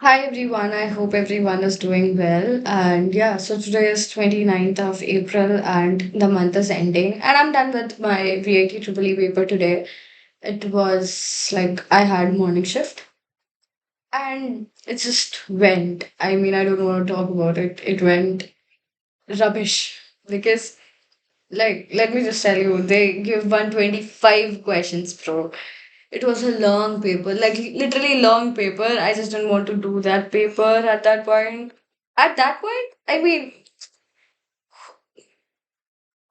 Hi everyone, I hope everyone is doing well. And yeah, so today is 29th of April and the month is ending. And I'm done with my VAT Triple E paper today. It was like I had morning shift and it just went. I mean, I don't want to talk about it. It went rubbish because, let me just tell you, they give 125 questions, bro. It was a long paper, like literally long paper. I just didn't want to do that paper at that point. At that point, I mean,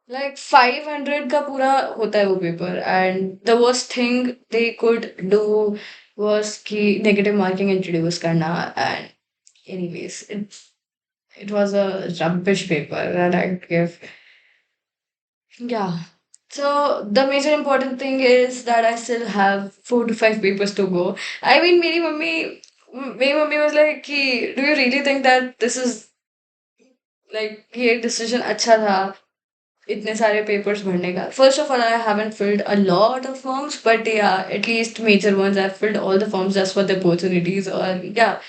like 500 का पूरा होता है वो paper, and the worst thing they could do was कि negative marking introduce करना. And anyways, it was a rubbish paper that I give. Yeah. So the major important thing is that I still have 4 to 5 papers to go. I mean, मेरी mummy was like कि do you really think that this is like ये decision अच्छा था इतने सारे papers भरने का? First of all, I haven't filled a lot of forms, but yeah, at least major ones. I've filled all the forms just for the opportunities. Or yeah,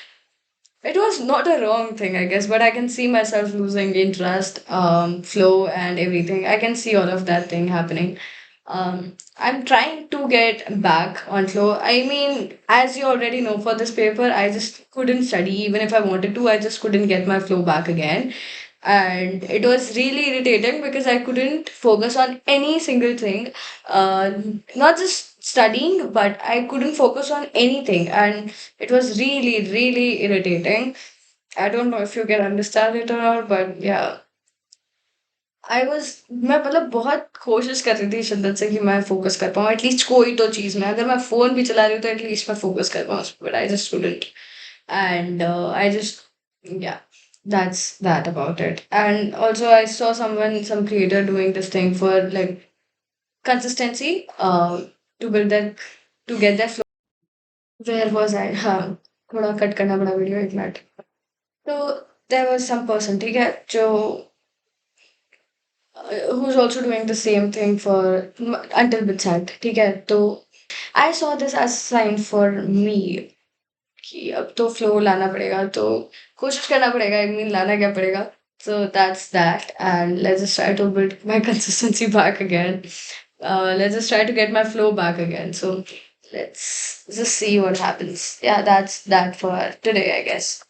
it was not a wrong thing, I guess, but I can see myself losing interest, flow, and everything. I can see all of that thing happening. I'm trying to get back on flow. I mean, as you already know, for this paper, I just couldn't study. Even if I wanted to, I just couldn't get my flow back again. And it was really irritating because I couldn't focus on any single thing. Uh, Not just studying, but I couldn't focus on anything. And it was really, really irritating. I don't know if you can understand it or not, but yeah. मैं मतलब बहुत कोशिश कर रही थी शिद्दत से कि मैं फोकस कर पाऊँ एटलीस्ट कोई तो चीज में अगर मैं फोन भी चला रही हूँ तो एटलीस्ट मैं फोकस कर पाऊँ but I just couldn't. And I just, yeah, that's that about it. And also I saw some creator doing this thing for like consistency, to build that, to get that flow. Where was I? हाँ, थोड़ा cut करना पड़ा video, एक minute. तो there was some person, ठीक है, जो who's also doing the same thing for until Bitsat, ठीक है. तो I saw this as a sign for me कि अब तो फ्लो लाना पड़ेगा, तो कोशिश करना पड़ेगा. I mean, लाना क्या पड़ेगा. So that's that, and let's just try to build my consistency back again. Let's just try to get my flow back again. So let's just see what happens. Yeah, that's that for today, I guess.